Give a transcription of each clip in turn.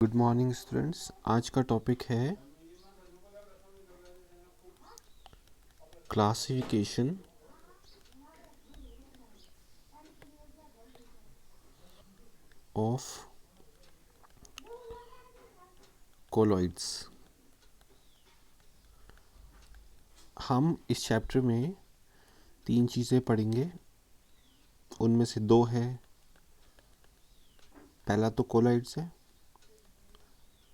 Good morning students. आज का topic है क्लासिफिकेशन ऑफ कोलॉइड्स। हम इस चैप्टर में 3 चीज़ें पढ़ेंगे। उनमें से 2 है, पहला तो कोलॉइड्स है,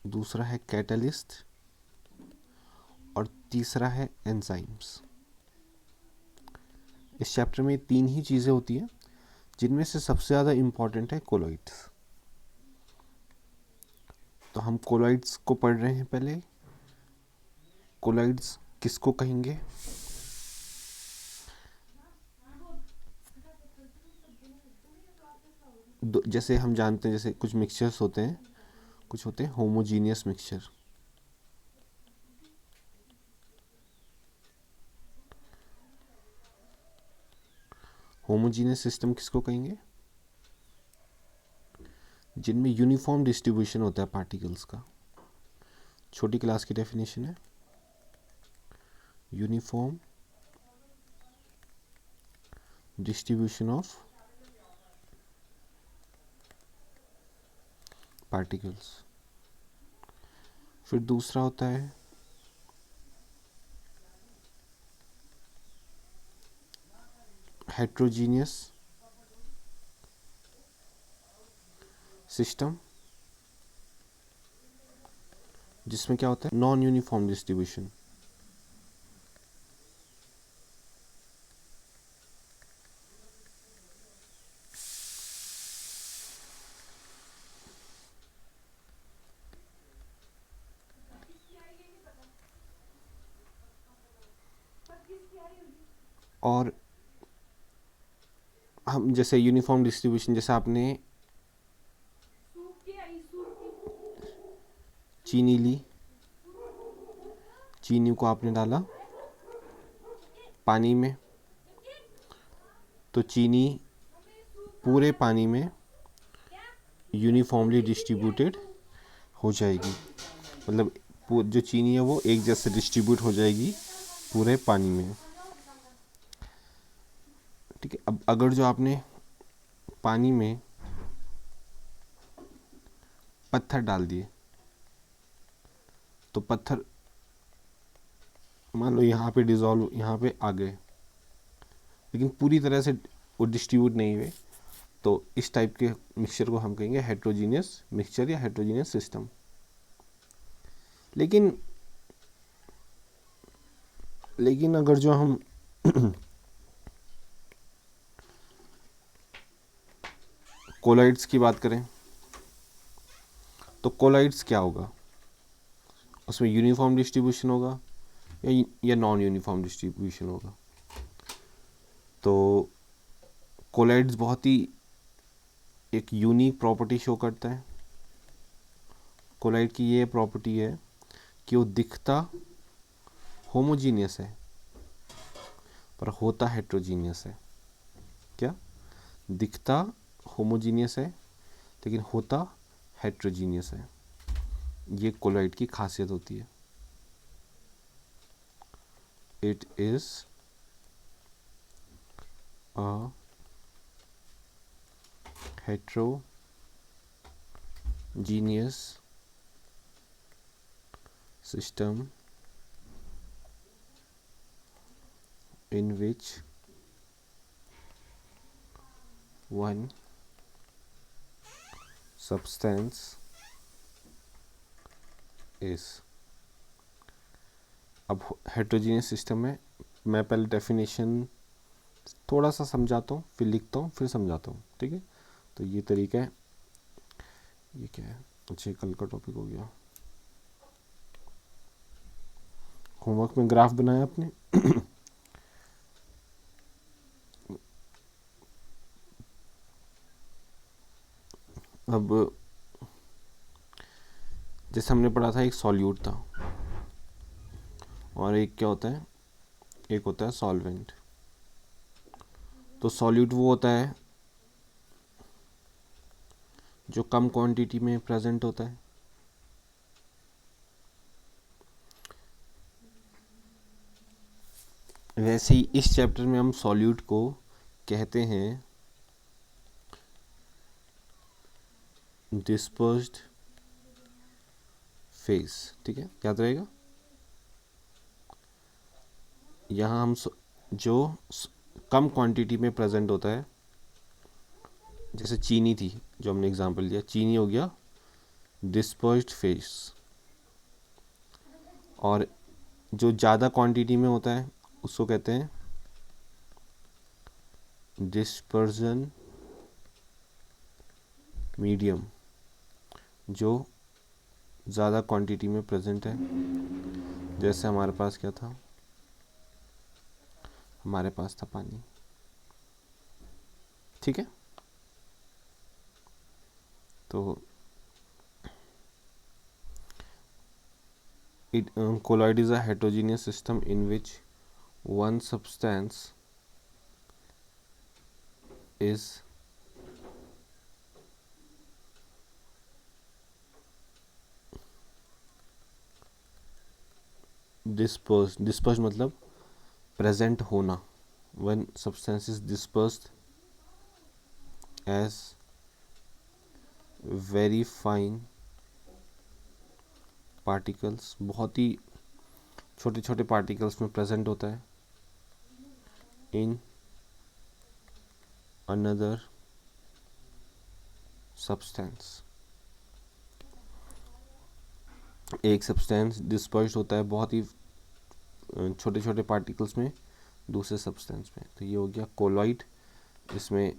दूसरा है कैटलिस्ट और तीसरा है एंजाइम्स। इस चैप्टर में 3 ही चीज़ें होती हैं, जिनमें से सबसे ज़्यादा इम्पॉर्टेंट है कोलॉइड्स। तो हम कोलॉइड्स को पढ़ रहे हैं। पहले कोलॉइड्स किसको कहेंगे? जैसे हम जानते हैं, जैसे कुछ मिक्सचर्स होते हैं, कुछ होते हैं होमोजीनियस मिक्सचर। होमोजीनियस सिस्टम किसको कहेंगे? जिनमें यूनिफॉर्म डिस्ट्रीब्यूशन होता है पार्टिकल्स का। छोटी क्लास की डेफिनेशन है यूनिफॉर्म डिस्ट्रीब्यूशन ऑफ पार्टिकल्स। फिर दूसरा होता है हेट्रोजीनियस सिस्टम, जिसमें क्या होता है नॉन यूनिफॉर्म डिस्ट्रीब्यूशन। और हम जैसे यूनिफॉर्म डिस्ट्रीब्यूशन, जैसे आपने चीनी ली, चीनी को आपने डाला पानी में, तो चीनी पूरे पानी में यूनिफॉर्मली डिस्ट्रीब्यूटेड हो जाएगी। मतलब जो चीनी है वो एक जैसे डिस्ट्रीब्यूट हो जाएगी पूरे पानी में। ठीक है। अब अगर जो आपने पानी में पत्थर डाल दिए, तो पत्थर मान लो यहाँ पे डिज़ोल्व, यहाँ पे आ गए, लेकिन पूरी तरह से वो डिस्ट्रीब्यूट नहीं हुए, तो इस टाइप के मिक्सचर को हम कहेंगे हेट्रोजीनियस मिक्सचर या हेट्रोजीनियस सिस्टम। लेकिन लेकिन अगर जो हम कोलॉइड्स की बात करें, तो कोलॉइड्स क्या होगा? उसमें यूनिफॉर्म डिस्ट्रीब्यूशन होगा या नॉन यूनिफॉर्म डिस्ट्रीब्यूशन होगा? तो कोलॉइड्स बहुत ही एक यूनिक प्रॉपर्टी शो करता है। कोलॉइड की ये प्रॉपर्टी है कि वो दिखता होमोजीनियस है पर होता हेट्रोजीनियस है। क्या? दिखता होमोजीनियस है लेकिन होता हेट्रोजीनियस है। ये कोलॉइड की खासियत होती है। It is a heterogeneous system in which one substance is। अब हेट्रोजीनियस सिस्टम में मैं पहले डेफिनेशन थोड़ा सा समझाता हूँ, फिर लिखता हूँ, फिर समझाता हूँ। ठीक है। तो ये तरीका है। ये क्या है? अच्छा, कल का टॉपिक हो गया। होमवर्क में ग्राफ बनाया आपने? अब जैसे हमने पढ़ा था, एक सॉल्यूट था और एक क्या होता है, एक होता है सॉल्वेंट। तो सॉल्यूट वो होता है जो कम क्वांटिटी में प्रेजेंट होता है, वैसे ही इस चैप्टर में हम सॉल्यूट को कहते हैं डिस्पर्स्ड फेस। ठीक है, याद रहेगा। यहाँ हम जो कम क्वांटिटी में प्रेजेंट होता है, जैसे चीनी थी जो हमने एग्जांपल लिया, चीनी हो गया डिस्पर्स्ड फेस। और जो ज़्यादा क्वांटिटी में होता है उसको कहते हैं डिस्पर्जन मीडियम, जो ज़्यादा क्वांटिटी में प्रेजेंट है। जैसे हमारे पास क्या था, हमारे पास था पानी। ठीक है, तो colloid is a heterogeneous system in which one substance is dispersed मतलब present होना। One substance is dispersed as very fine particles, बहुत ही छोटे छोटे पार्टिकल्स में प्रेजेंट होता है in another substance। एक सब्सटेंस डिस्पर्स्ड होता है बहुत ही छोटे छोटे पार्टिकल्स में दूसरे सब्सटेंस में, तो ये हो गया कोलॉइड। इसमें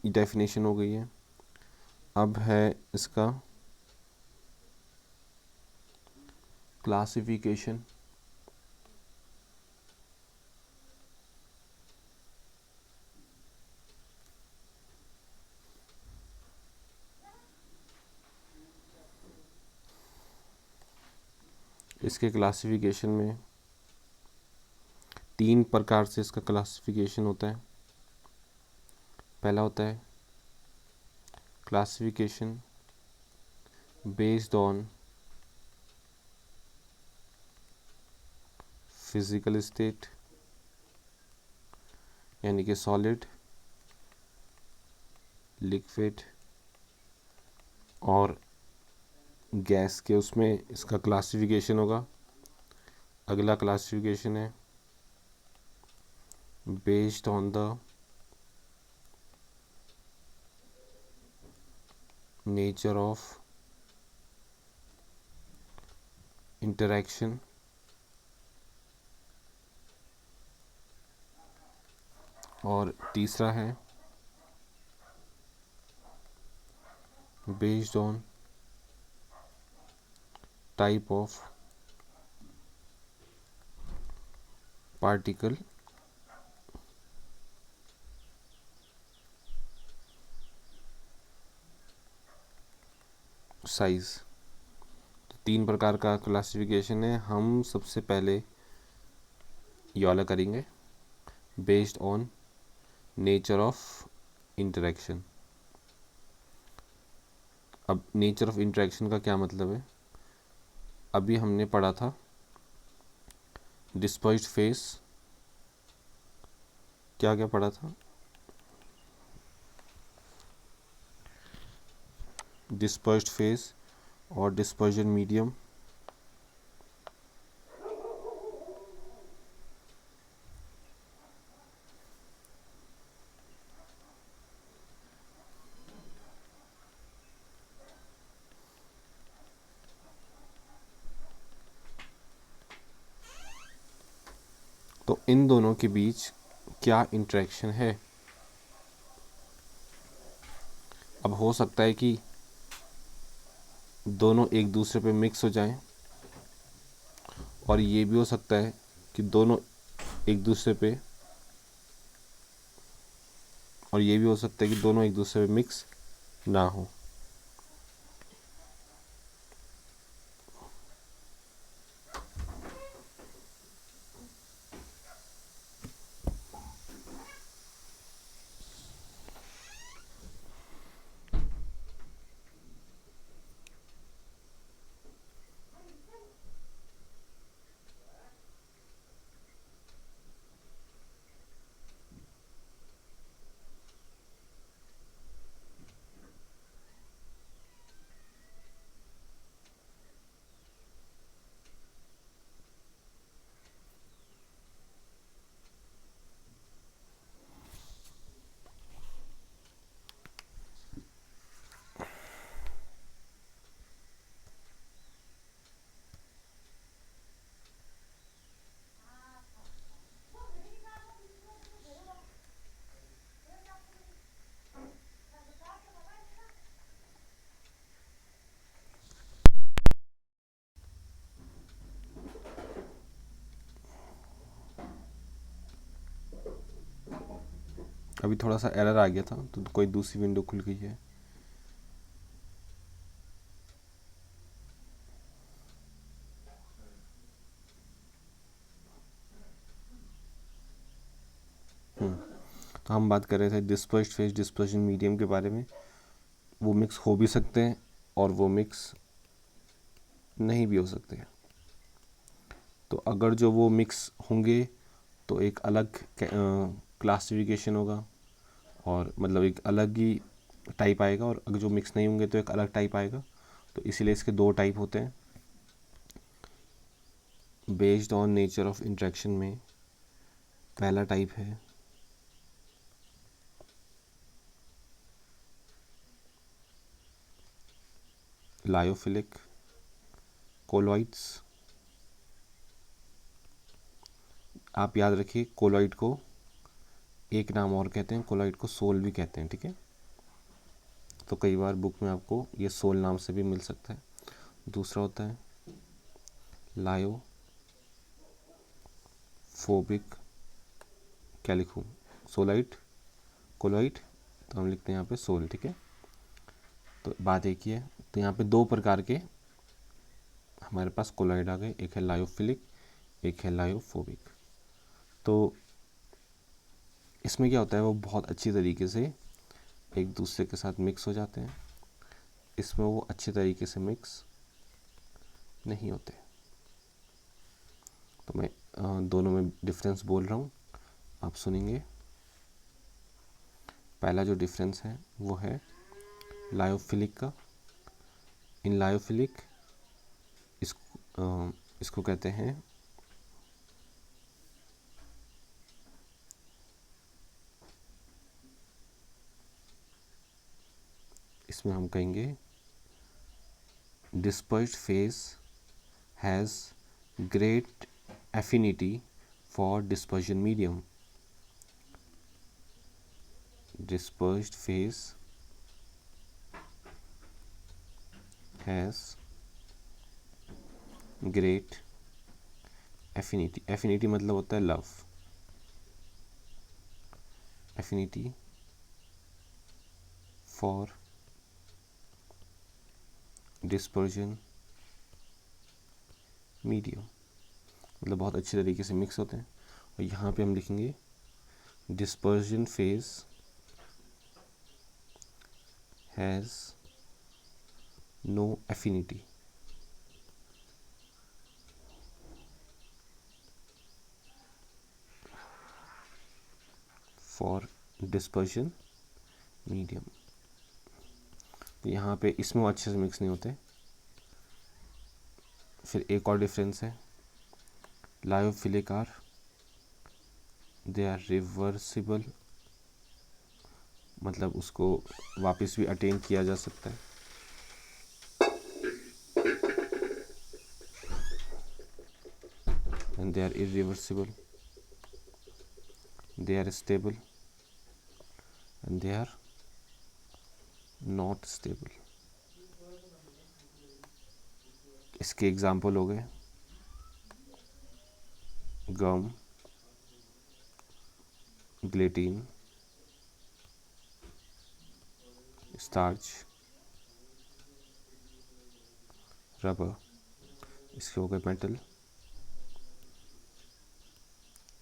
डेफिनेशन हो गई है। अब है इसका क्लासिफिकेशन। इसके क्लासिफिकेशन में 3 प्रकार से इसका क्लासिफिकेशन होता है। पहला होता है classification based on physical state, यानी कि सॉलिड, लिक्विड और गैस के, उसमें इसका क्लासिफिकेशन होगा। अगला क्लासिफिकेशन है based on the nature of interaction. और तीसरा है based on type of particle size. तो 3 प्रकार का क्लासिफिकेशन है। हम सबसे पहले ये वाला करेंगे based on nature of interaction. अब नेचर ऑफ इंटरैक्शन का क्या मतलब है, अभी हमने पढ़ा था डिस्पर्स्ड फेस, क्या क्या पढ़ा था, डिस्पर्स्ड फेस और डिस्पर्जन मीडियम। तो इन दोनों के बीच क्या इंटरेक्शन है। अब हो सकता है कि दोनों एक दूसरे पे मिक्स हो जाएं, और ये भी हो सकता है कि दोनों एक दूसरे पे, और ये भी हो सकता है कि दोनों एक दूसरे पे मिक्स ना हो। अभी थोड़ा सा एरर आ गया था तो कोई दूसरी विंडो खुल गई है। तो हम बात कर रहे थे डिस्पर्स्ड फेज डिस्पर्जन मीडियम के बारे में। वो मिक्स हो भी सकते हैं और वो मिक्स नहीं भी हो सकते हैं। तो अगर जो वो मिक्स होंगे तो एक अलग क्लासिफिकेशन होगा, और मतलब एक अलग ही टाइप आएगा, और अगर जो मिक्स नहीं होंगे तो एक अलग टाइप आएगा। तो इसीलिए इसके दो टाइप होते हैं। Based on nature of interaction में पहला टाइप है लायोफिलिक कोलॉइड्स। आप याद रखिए, कोलॉइड को एक नाम और कहते हैं, कोलॉइड को सोल भी कहते हैं, ठीक है। तो कई बार बुक में आपको ये सोल नाम से भी मिल सकता है। दूसरा होता है लायोफोबिक कैलिकुम। सोलाइट कोलॉइड, तो हम लिखते हैं यहाँ पे सोल, ठीक है। तो बात एक ही है। तो यहाँ पे दो प्रकार के हमारे पास कोलॉइड आ गए, एक है लायोफिलिक, एक है लायोफोबिक। तो इसमें क्या होता है, वो बहुत अच्छी तरीके से एक दूसरे के साथ मिक्स हो जाते हैं। इसमें वो अच्छे तरीके से मिक्स नहीं होते। तो मैं दोनों में डिफरेंस बोल रहा हूँ, आप सुनेंगे। पहला जो डिफरेंस है वो है लायोफिलिक का। इन लायोफिलिक इसको कहते हैं इसमें हम कहेंगे dispersed phase has great affinity for dispersion medium. Dispersed phase has great affinity. Affinity मतलब होता है love. Affinity for dispersion medium मतलब बहुत अच्छे तरीके से मिक्स होते हैं। और यहाँ पे हम लिखेंगे dispersion phase has no affinity for dispersion medium। तो यहाँ पे इसमें वो अच्छे से मिक्स नहीं होते। फिर एक और डिफरेंस है, lyophilic are they are reversible, मतलब उसको वापस भी अटेन किया जा सकता है। And they are irreversible, they are stable and they are not stable. इसके एग्जाम्पल हो गए गम, ग्लेटीन, स्टार्च, रबर। इसके हो गए मेटल,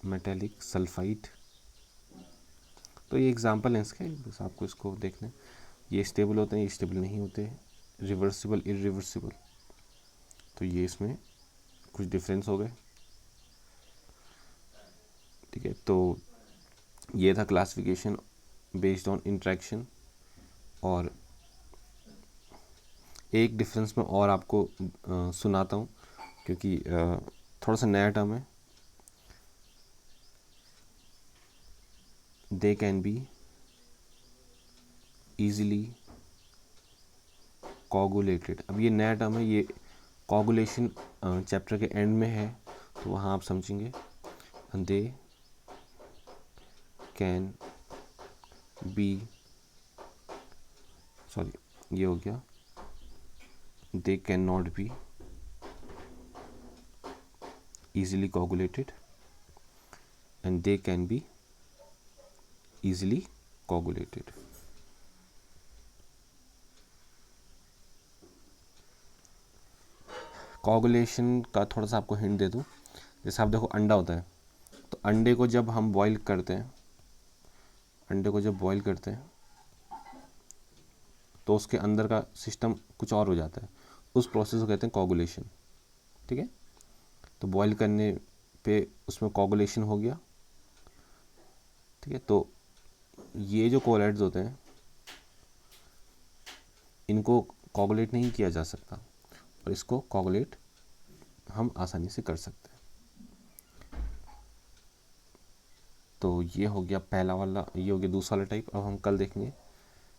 मेटेलिक, सल्फाइड। तो ये एग्जाम्पल हैं इसके, बस आपको इसको देखना है। ये स्टेबल होते हैं, ये स्टेबल नहीं होते, रिवर्सिबल, इरिवर्सिबल। तो ये इसमें कुछ डिफरेंस हो गए, ठीक है। तो ये था क्लासिफिकेशन बेस्ड ऑन इंट्रैक्शन। और एक डिफरेंस में और आपको सुनाता हूँ, क्योंकि थोड़ा सा नया टर्म है। They can be easily coagulated. अब ये नया टर्म है, ये कोगुलेशन चैप्टर के एंड में है, तो वहाँ आप समझेंगे। दे कैन बी, सॉरी ये हो गया, they can not be easily coagulated and they can be easily coagulated. Coagulation का थोड़ा सा आपको हिंट दे दूँ, जैसे आप देखो अंडा होता है, तो अंडे को जब हम बॉईल करते हैं, अंडे को जब बॉईल करते हैं तो उसके अंदर का सिस्टम कुछ और हो जाता है, उस प्रोसेस को कहते हैं कोगुलेशन। ठीक है, तो बॉईल करने पे उसमें कोगुलेशन हो गया। ठीक है, तो ये जो कोलॉइड्स होते हैं इनको कोगुलेट नहीं किया जा सकता, और इसको कोगुलेट हम आसानी से कर सकते हैं। तो ये हो गया पहला वाला, ये हो गया दूसरा वाला टाइप। अब हम कल देखेंगे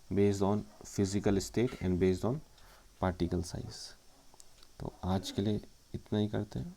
based on physical state and based on particle size. तो आज के लिए इतना ही करते हैं।